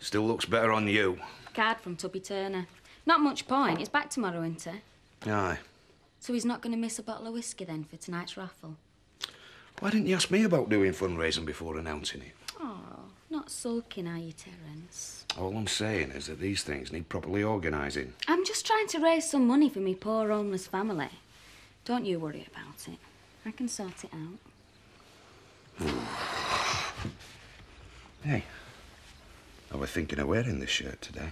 Still looks better on you. Card from Tubby Turner. Not much point. He's back tomorrow, isn't he? Aye. So he's not going to miss a bottle of whiskey then for tonight's raffle? Why didn't you ask me about doing fundraising before announcing it? Oh, not sulking, are you, Terence? All I'm saying is that these things need properly organising. I'm just trying to raise some money for me poor homeless family. Don't you worry about it. I can sort it out. Hey, I was thinking of wearing this shirt today.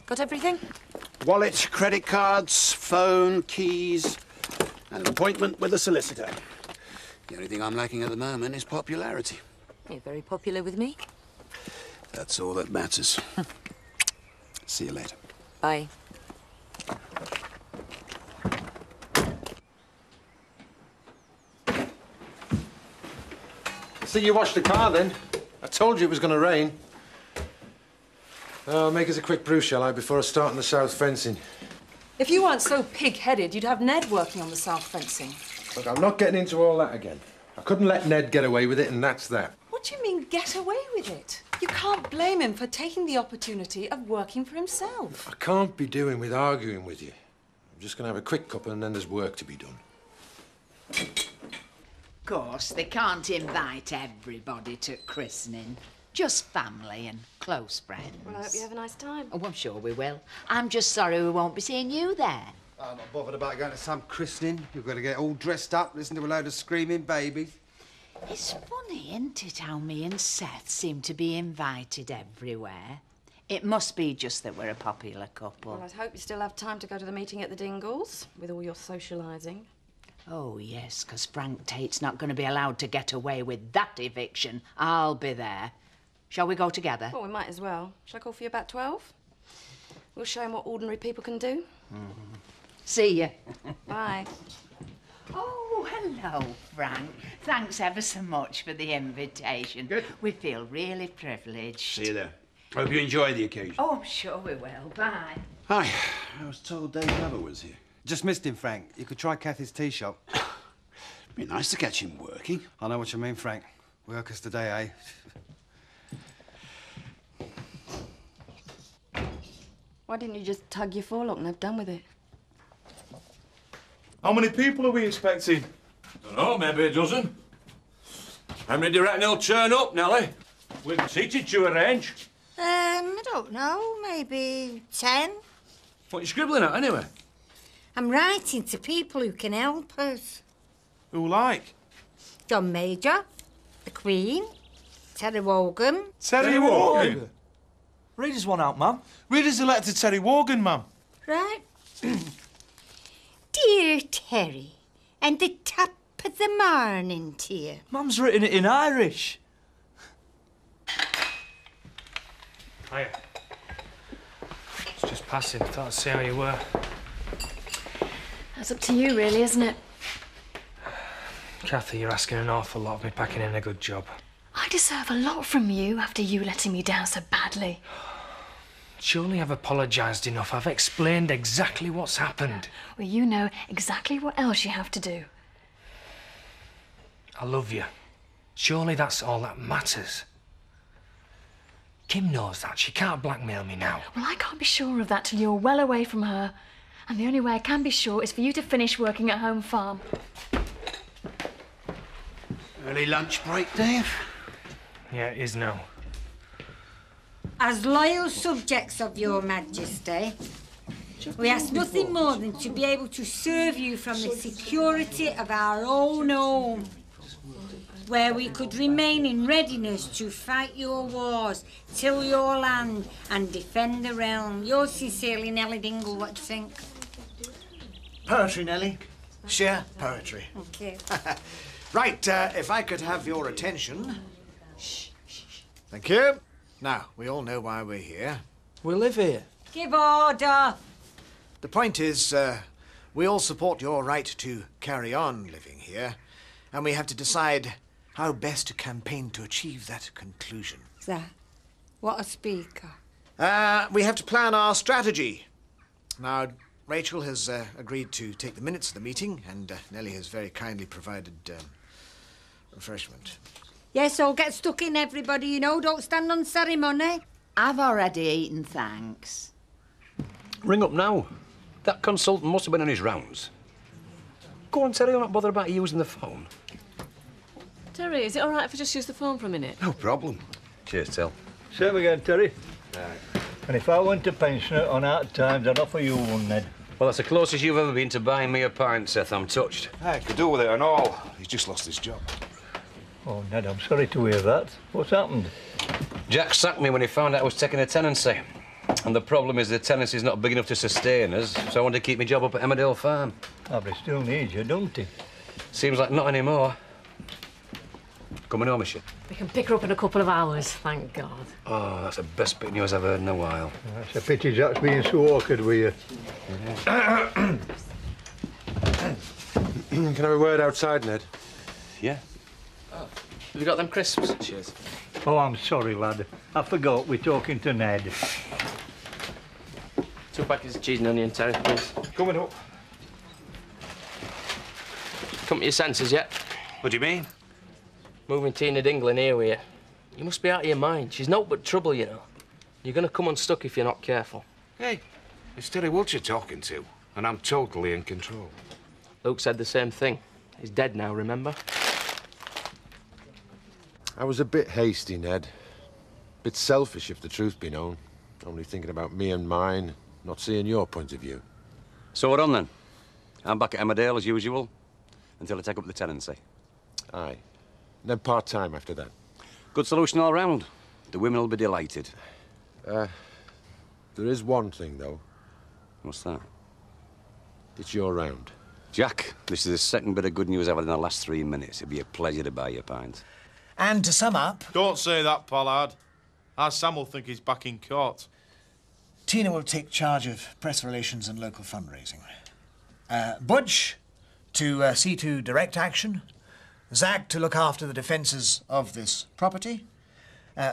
Got everything? Wallet, credit cards, phone, keys, and an appointment with a solicitor. The only thing I'm lacking at the moment is popularity. You're very popular with me. That's all that matters. See you later. Bye. So you washed the car then? I told you it was going to rain. I'll make us a quick brew, shall I, before I start on the south fencing? If you weren't so pig-headed, you'd have Ned working on the south fencing. Look, I'm not getting into all that again. I couldn't let Ned get away with it, and that's that. What do you mean, get away with it? You can't blame him for taking the opportunity of working for himself. I can't be doing with arguing with you. I'm just going to have a quick couple, and then there's work to be done. Of course, they can't invite everybody to christening. Just family and close friends. Well, I hope you have a nice time. Oh, I'm sure we will. I'm just sorry we won't be seeing you there. I'm not bothered about going to some christening. You've got to get all dressed up, listen to a load of screaming babies. It's funny, isn't it, how me and Seth seem to be invited everywhere? It must be just that we're a popular couple. Well, I hope you still have time to go to the meeting at the Dingles with all your socialising. Oh, yes, because Frank Tate's not going to be allowed to get away with that eviction. I'll be there. Shall we go together? Well, we might as well. Shall I call for you about 12? We'll show him what ordinary people can do. See you. Bye. Oh, hello, Frank. Thanks ever so much for the invitation. Good. We feel really privileged. See you there. Hope you enjoy the occasion. Oh, I'm sure we will. Bye. Hi. I was told Dave Glover was here. Just missed him, Frank. You could try Kathy's tea shop. Be nice to catch him working. I know what you mean, Frank. Workers today, eh? Why didn't you just tug your forelock and have done with it? How many people are we expecting? Dunno, maybe a dozen. How many do you reckon will turn up, Nellie? We've seated to arrange. I don't know, maybe 10. What are you scribbling at, anyway? I'm writing to people who can help us. Who like? John Major, the Queen, Terry Wogan. Terry Wogan? Read us one out, ma'am. Read us a letter to Terry Wogan, ma'am. Right. Dear Terry, and the top of the morning to you. Mum's written it in Irish. Hiya. It's just passing. Thought I'd see how you were. That's up to you, really, isn't it? Kathy, you're asking an awful lot of me packing in a good job. I deserve a lot from you after you letting me down so badly. Surely I've apologised enough. I've explained exactly what's happened. Well, you know exactly what else you have to do. I love you. Surely that's all that matters. Kim knows that. She can't blackmail me now. Well, I can't be sure of that till you're well away from her. And the only way I can be sure is for you to finish working at Home Farm. Early lunch break, Dave? Yeah, it is now. As loyal subjects of your Majesty, we ask nothing more than to be able to serve you from the security of our own home, where we could remain in readiness to fight your wars, till your land, and defend the realm. Yours sincerely, Nellie Dingle, what do you think? Poetry, Nellie. Sheer poetry. Okay. Right, if I could have your attention. Thank you. Now, we all know why we're here. We live here. Give order. The point is, we all support your right to carry on living here, and we have to decide how best to campaign to achieve that conclusion. That. What a speaker. We have to plan our strategy. Now, Rachel has agreed to take the minutes of the meeting, and Nellie has very kindly provided refreshment. Yes, so get stuck in, everybody, you know. Don't stand on ceremony. I've already eaten, thanks. Ring up now. That consultant must have been on his rounds. Go on, Terry, I'm not bothered about you using the phone. Terry, is it all right if I just use the phone for a minute? No problem. Cheers, Tel. Same again, Terry. And if I went to pensioner on hard times, I'd offer you one, Ned. Well, that's the closest you've ever been to buying me a pint, Seth. I'm touched. I could do with it and all. He's just lost his job. Oh, Ned, I'm sorry to hear that. What's happened? Jack sacked me when he found out I was taking a tenancy. And the problem is the tenancy's not big enough to sustain us, so I want to keep my job up at Emmerdale Farm. Oh, but he still needs you, don't he? Seems like not anymore. Coming home, is she? We can pick her up in a couple of hours, thank God. Oh, that's the best bit of news I've heard in a while. It's a pity Jack's being so awkward with you. Can I have a word outside, Ned? Yeah. Have you got them crisps? Cheers. Oh, I'm sorry, lad. I forgot we're talking to Ned. 2 packets of cheese and onion, Terry, please. Coming up. Come to your senses yet? What do you mean? Moving Tina Dinglin here with you. You must be out of your mind. She's naught but trouble, you know. You're going to come unstuck if you're not careful. Hey, it's Terry Woods you're talking to, and I'm totally in control. Luke said the same thing. He's dead now, remember? I was a bit hasty, Ned. Bit selfish, if the truth be known. Only thinking about me and mine, not seeing your point of view. So we're on, then. I'm back at Emmerdale, as usual, until I take up the tenancy. Aye. Then part-time after that. Good solution all round. The women will be delighted. There is one thing, though. What's that? It's your round. Jack, this is the second bit of good news I've had in the last 3 minutes. It'd be a pleasure to buy you a pint. And to sum up, Don't say that, Pollard. Our Sam will think he's back in court. Tina will take charge of press relations and local fundraising. Budge to see to direct action. Zach to look after the defences of this property.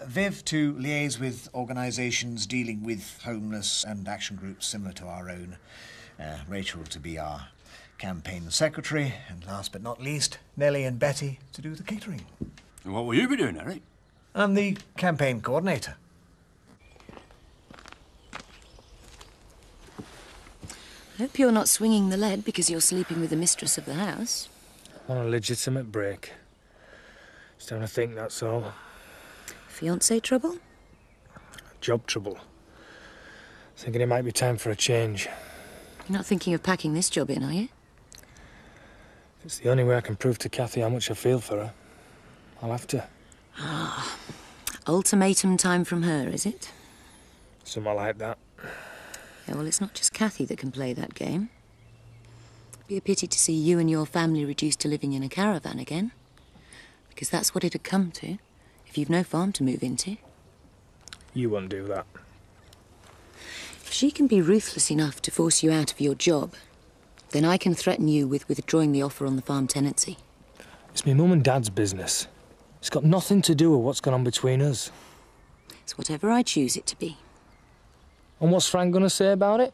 Viv to liaise with organisations dealing with homeless and action groups similar to our own. Rachel to be our campaign secretary. And last but not least, Nellie and Betty to do the catering. And what will you be doing, Eric? I'm the campaign coordinator. I hope you're not swinging the lead because you're sleeping with the mistress of the house. On a legitimate break. Just having a think, that's all. Fiancé trouble? Job trouble. Thinking it might be time for a change. You're not thinking of packing this job in, are you? If it's the only way I can prove to Kathy how much I feel for her, I'll have to. Ah, ultimatum time from her, is it? Something like that. Yeah, well, it's not just Kathy that can play that game. It'd be a pity to see you and your family reduced to living in a caravan again. Because that's what it'd come to, if you've no farm to move into. You won't do that. If she can be ruthless enough to force you out of your job, then I can threaten you with withdrawing the offer on the farm tenancy. It's my mum and dad's business. It's got nothing to do with what's gone on between us. It's whatever I choose it to be. And what's Frank going to say about it?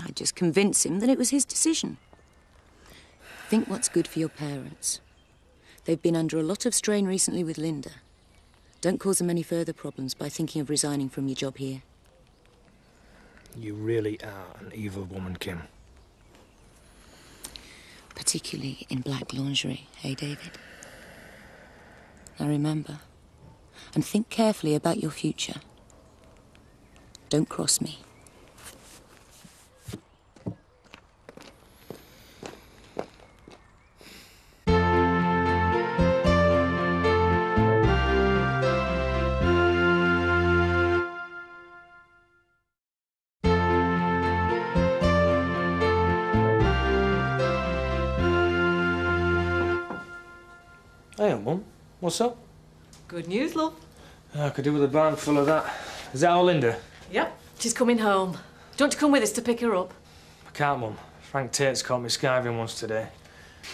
I'd just convince him that it was his decision. Think what's good for your parents. They've been under a lot of strain recently with Linda. Don't cause them any further problems by thinking of resigning from your job here. You really are an evil woman, Kim. Particularly in black lingerie, hey, David? Now remember, and think carefully about your future. Don't cross me. Hey, Mum. What's up? Good news, love. I could do with a barn full of that. Is that all, Linda? Yep, she's coming home. Do you want to come with us to pick her up? I can't, Mum. Frank Tate's caught me skiving once today.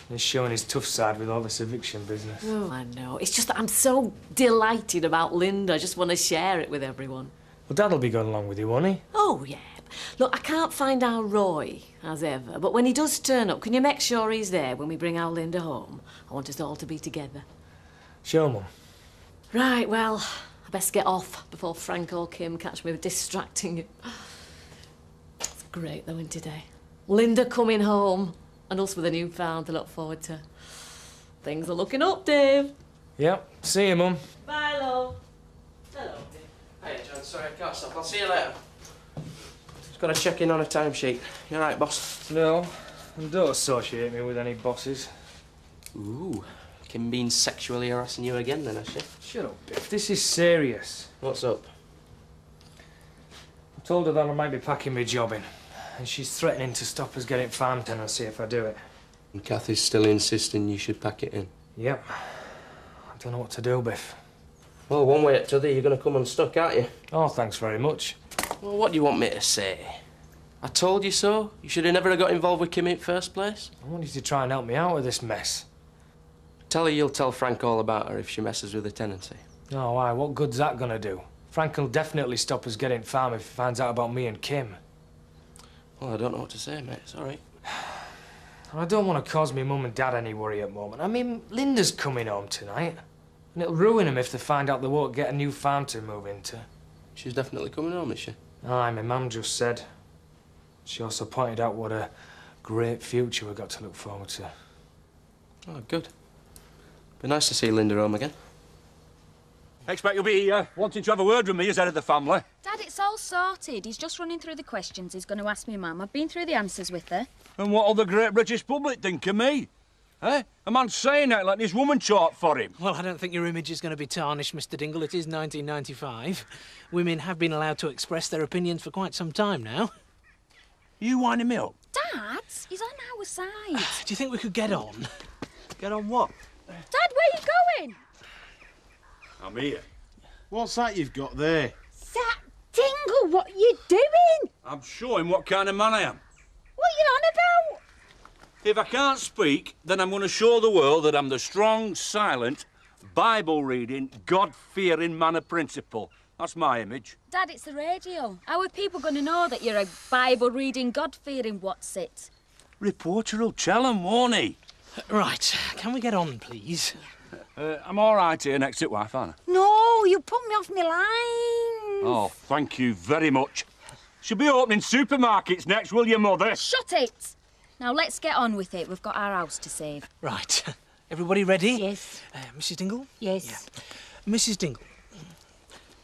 He's showing his tough side with all this eviction business. Oh, I know. It's just that I'm so delighted about Linda. I just want to share it with everyone. Well, Dad'll be going along with you, won't he? Oh, yeah. Look, I can't find our Roy, as ever, but when he does turn up, can you make sure he's there when we bring our Linda home? I want us all to be together. Sure, Mum. Right, well, I best get off before Frank or Kim catch me distracting you. It's great though, isn't it, today? Linda coming home, and us with a new found to look forward to. Things are looking up, Dave. Yep. See you, Mum. Bye, love. Hello, Dave. Hey, John, sorry, I can't stop. I'll see you later. Just got to check in on a timesheet. You all right, boss? No, and don't associate me with any bosses. Ooh. Kim been sexually harassing you again, then, has she? Shut up, Biff. This is serious. What's up? I told her that I might be packing my job in, and she's threatening to stop us getting farm tenancy if I do it. And Kathy's still insisting you should pack it in? Yep. I don't know what to do, Biff. Well, one way or t'other, you're going to come unstuck, aren't you? Oh, thanks very much. Well, what do you want me to say? I told you so. You should have never got involved with Kim in the first place. I want you to try and help me out with this mess. Tell her you'll tell Frank all about her if she messes with the tenancy. Oh, why? What good's that gonna do? Frank will definitely stop us getting farm if he finds out about me and Kim. Well, I don't know what to say, mate. It's all right. I don't want to cause me mum and dad any worry at the moment. I mean, Linda's coming home tonight. And it'll ruin them if they find out they won't get a new farm to move into. She's definitely coming home, is she? Aye, my mum just said. She also pointed out what a great future we've got to look forward to. Oh, good. Be nice to see Linda home again. I expect you'll be wanting to have a word with me as head of the family. Dad, it's all sorted. He's just running through the questions he's going to ask me, Mum. I've been through the answers with her. And what'll the great British public think of me? Eh? A man saying that, letting his woman talk for him. Well, I don't think your image is going to be tarnished, Mr. Dingle. It is 1995. Women have been allowed to express their opinions for quite some time now. You winding me up? Dad, he's on our side. Do you think we could get on? Get on what? Dad, where are you going? I'm here. What's that you've got there? Zach Dingle, what are you doing? I'm showing what kind of man I am. What are you on about? If I can't speak, then I'm going to show the world that I'm the strong, silent, Bible-reading, God-fearing man of principle. That's my image. Dad, it's the radio. How are people going to know that you're a Bible-reading, God-fearing what's-it? Reporter will tell 'em, won't he? Right, can we get on, please? I'm all right here next to wife, aren't I? No, you put me off my line. Oh, thank you very much. She'll be opening supermarkets next, will you, Mother? Shut it! Now, let's get on with it. We've got our house to save. Right. Everybody ready? Yes. Mrs. Dingle? Yes. Yeah. Mrs. Dingle,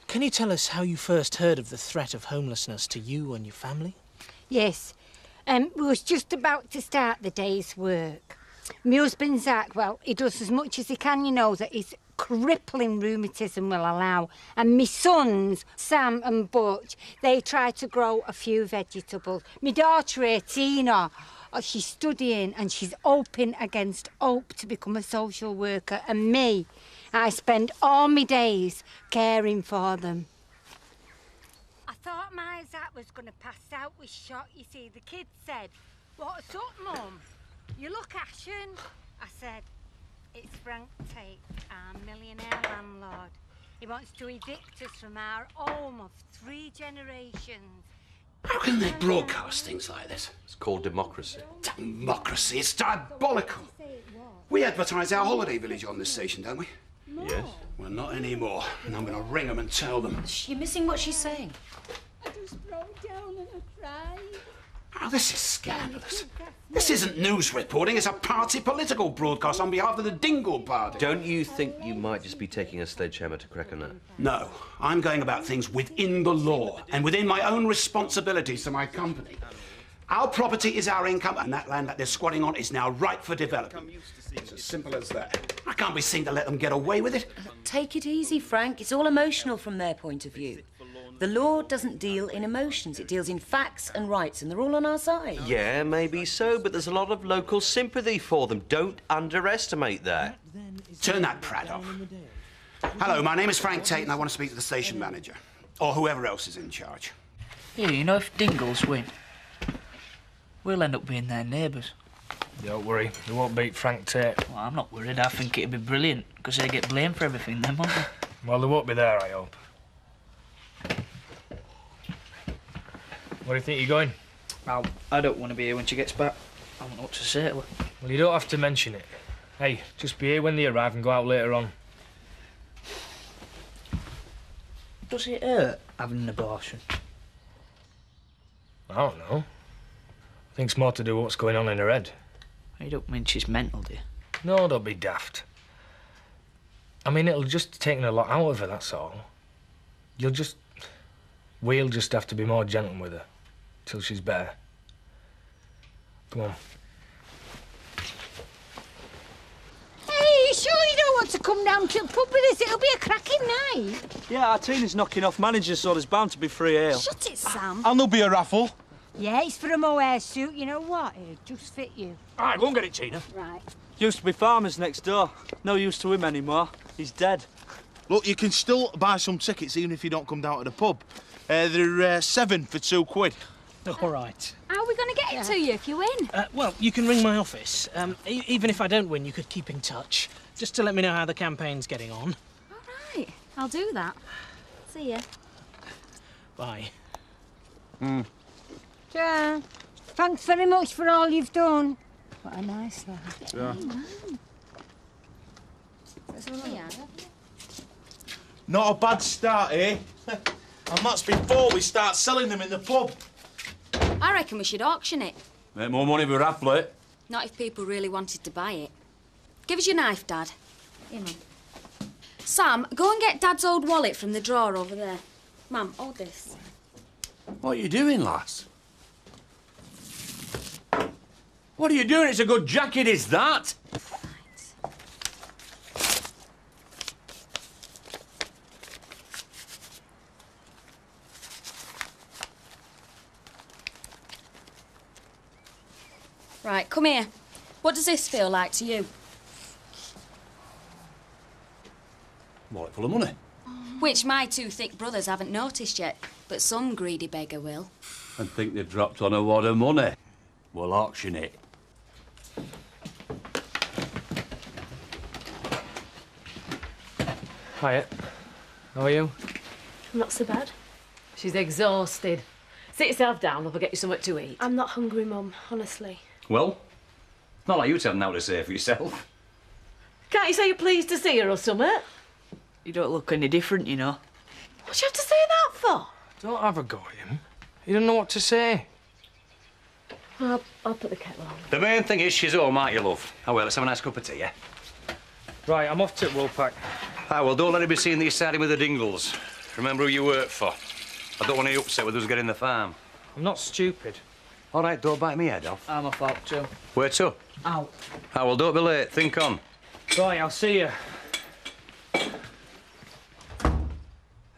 can you tell us how you first heard of the threat of homelessness to you and your family? Yes. We was just about to start the day's work. My husband, Zach, well, he does as much as he can, you know, that his crippling rheumatism will allow. And my sons, Sam and Butch, they try to grow a few vegetables. My daughter, Tina, she's studying and she's hoping against hope to become a social worker. And me, I spend all my days caring for them. I thought my Zach was going to pass out with shot, you see. The kids said, "What's up, Mum? You look ashen." I said, "It's Frank Tate, our millionaire landlord. He wants to evict us from our home of 3 generations." How can they broadcast things like this? It's called democracy. Democracy? It's diabolical. We advertise our holiday village on this station, don't we? Yes. Well, not anymore. And I'm going to ring them and tell them. You're missing what she's saying. I just broke down and I cried. Oh, this is scandalous. This isn't news reporting, it's a party political broadcast on behalf of the Dingle Party. Don't you think you might just be taking a sledgehammer to crack on that? No, I'm going about things within the law and within my own responsibilities to my company. Our property is our income, and that land that they're squatting on is now ripe for development. It's as simple as that. I can't be seen to let them get away with it. Take it easy, Frank. It's all emotional from their point of view. The law doesn't deal in emotions. It deals in facts and rights, and they're all on our side. Yeah, maybe so, but there's a lot of local sympathy for them. Don't underestimate that. Turn that prat off. Hello, my name is Frank Tate, and I want to speak to the station manager, or whoever else is in charge. Yeah, you know, if Dingles win, we'll end up being their neighbours. Don't worry, they won't beat Frank Tate. Well, I'm not worried. I think it'd be brilliant, because they get blamed for everything then, won't they? Well, they won't be there, I hope. Where do you think you're going? Well, I don't want to be here when she gets back. I don't know what to say to her. Well, you don't have to mention it. Hey, just be here when they arrive and go out later on. Does it hurt having an abortion? I don't know. I think it's more to do with what's going on in her head. You don't mean she's mental, do you? No, don't be daft. I mean, it'll just take a lot out of her, that's all. We'll just have to be more gentle with her till she's better. Come on. Hey, you sure you don't want to come down to the pub with us? It'll be a cracking night. Yeah, our team is knocking off managers, so there's bound to be free ale. Shut it, Sam. And there'll be a raffle. Yeah, it's for a mohair suit. You know what? It'll just fit you. All right, go and get it, Tina. Right. Used to be farmers next door. No use to him anymore. He's dead. Look, you can still buy some tickets even if you don't come down to the pub. They're 7 for £2. All right. How are we going to get it to you if you win? Well, you can ring my office. Even if I don't win, you could keep in touch, just to let me know how the campaign's getting on. All right, I'll do that. See ya. Bye. Ja, thanks very much for all you've done. What a nice lad. Yeah. Yeah. Not a bad start, eh? And that's before we start selling them in the pub. I reckon we should auction it. Make more money if we raffle it. Not if people really wanted to buy it. Give us your knife, Dad. Here, Mum. Sam, go and get Dad's old wallet from the drawer over there. Mum, hold this. What are you doing, lass? What are you doing? It's a good jacket, is that? Right, come here. What does this feel like to you? Wallet full of money. Which my two thick brothers haven't noticed yet, but some greedy beggar will. And think they've dropped on a wad of money. We'll auction it. Hiya. How are you? Not so bad. She's exhausted. Sit yourself down, I'll get you something to eat. I'm not hungry, Mum, honestly. Well, it's not like you to have now to say for yourself. Can't you say you're pleased to see her or something? You don't look any different, you know. What do you have to say that for? Don't have a go at him. He doesn't know what to say. I'll put the kettle on. The main thing is she's home, aren't you, love? Oh, well, let's have a nice cup of tea, yeah? Right, I'm off to Woolpack. Ah, well, don't let it be seen that you're siding with the Dingles. Remember who you work for. I don't want any upset with us getting the farm. I'm not stupid. All right, don't bite me head off. I'm off out too. Where to? Out. Ah, well, don't be late. Think on. Right, I'll see you.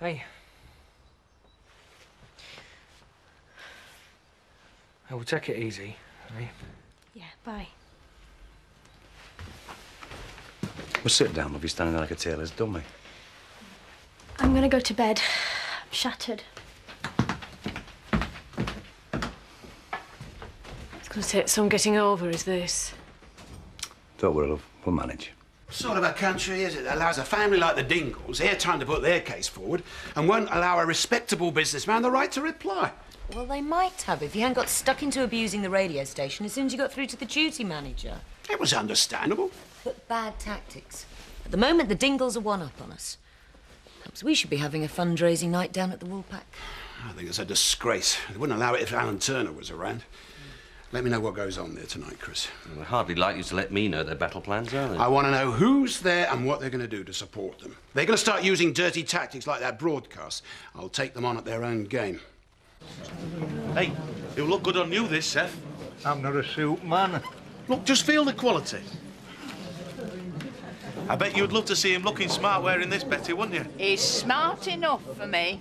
Hey. I will take it easy, eh? Yeah, bye. Well, sit down, love. You're standing there like a tailor's dummy. I'm gonna go to bed. I'm shattered. It's going to take some getting over, is this? Don't worry, love. We'll manage. What sort of a country is it that allows a family like the Dingles airtime to put their case forward and won't allow a respectable businessman the right to reply? Well, they might have if you hadn't got stuck into abusing the radio station as soon as you got through to the duty manager. It was understandable. But bad tactics. At the moment, the Dingles are one up on us. Perhaps we should be having a fundraising night down at the Woolpack. I think it's a disgrace. They wouldn't allow it if Alan Turner was around. Let me know what goes on there tonight, Chris. Well, they're hardly likely to let me know their battle plans, are they? I want to know who's there and what they're going to do to support them. They're going to start using dirty tactics like that broadcast. I'll take them on at their own game. Hey, it'll look good on you, this, Seth. I'm not a suit man. Look, just feel the quality. I bet you'd love to see him looking smart wearing this, Betty, wouldn't you? He's smart enough for me.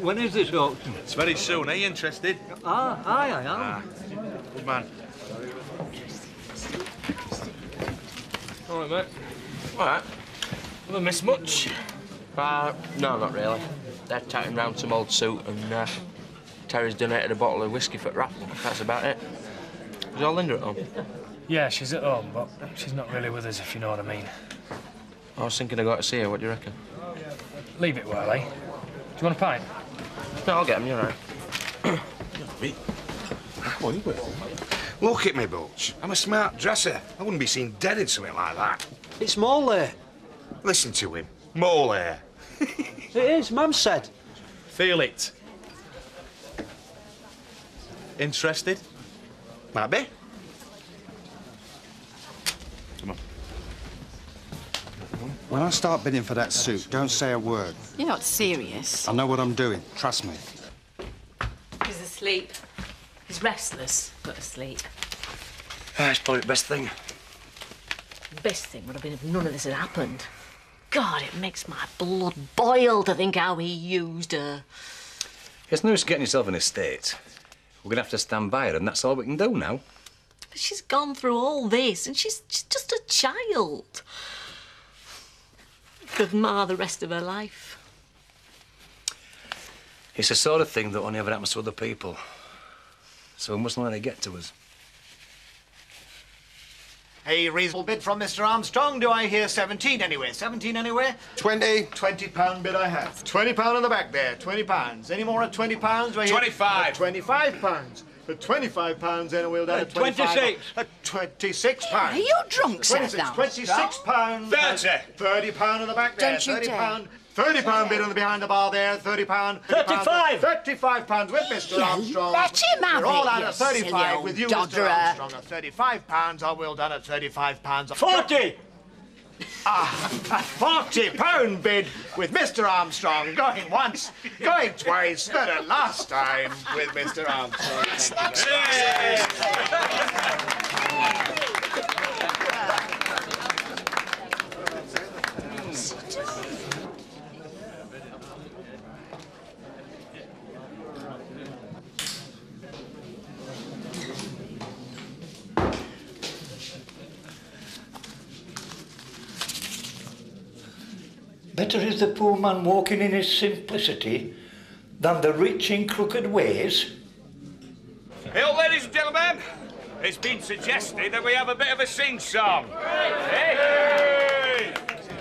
When is this auction? It's very soon. Are you interested? Ah, aye, I am. Ah, good man. All right, mate. All right. Haven't missed much. No, not really. They're tatting round some old suit and Terry's donated a bottle of whiskey for rap. That's about it. Is all Linda at home? Yeah, she's at home, but she's not really with us, if you know what I mean. I was thinking I'd go to see her. What do you reckon? Leave it well, eh? Do you want a pint? No, I'll get him. You're all right. Come on, you will. Look at me, Butch. I'm a smart dresser. I wouldn't be seen dead in something like that. It's mole hair. Listen to him. Mole hair. It is, Mum said. Feel it. Interested? Might be. Come on. When I start bidding for that suit, don't say a word. You're not serious. I know what I'm doing. Trust me. He's asleep. He's restless, but asleep. It's probably the best thing. The best thing would have been if none of this had happened. God, it makes my blood boil to think how he used her. It's no use getting yourself in a state. We're going to have to stand by her, and that's all we can do now. But she's gone through all this, and she's just a child. Could mar the rest of her life. It's the sort of thing that only ever happens to other people. So we mustn't let it get to us. A reasonable bid from Mr. Armstrong. Do I hear 17 anywhere? 17 anywhere? 20. £20 bid I have. £20 on the back there. £20. Any more at £20? Do I hear? 25. £25. For £25, then we'll down at 25. 26. At £26. Are you drunk, Sir? £26. 30. £30 on the back there. Don't you dare. £30 bid on the behind the bar there. £30. 35. £35 with Mr. Armstrong. Let him have We're all it, out you at silly 35 old with you, dodderer. Mr. Armstrong. At £35, I will done at £35. 40. £40 bid with Mr. Armstrong. Going once, going twice, better last time with Mr. Armstrong. Better is the poor man walking in his simplicity than the rich in crooked ways. Well, ladies and gentlemen, it's been suggested that we have a bit of a sing-song. Hey!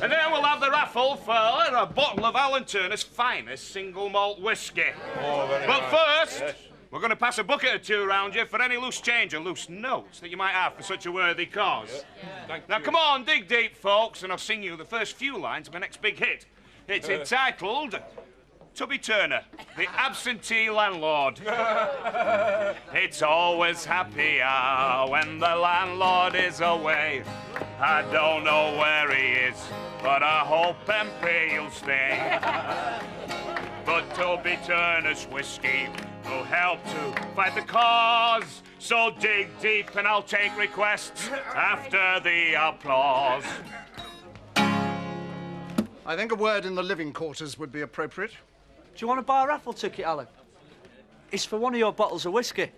And then we'll have the raffle for a bottle of Alan Turner's finest single malt whiskey. But first, we're going to pass a bucket or two around you for any loose change or loose notes that you might have for such a worthy cause. Now, come on, dig deep, folks, and I'll sing you the first few lines of my next big hit. It's entitled Tubby Turner, the Absentee Landlord. It's always happier when the landlord is away. I don't know where he is, but I hope and pray he'll stay. But Tubby Turner's whiskey will help to fight the cause. So dig deep and I'll take requests after the applause. I think a word in the living quarters would be appropriate. Do you want to buy a raffle ticket, Alan? It's for one of your bottles of whiskey.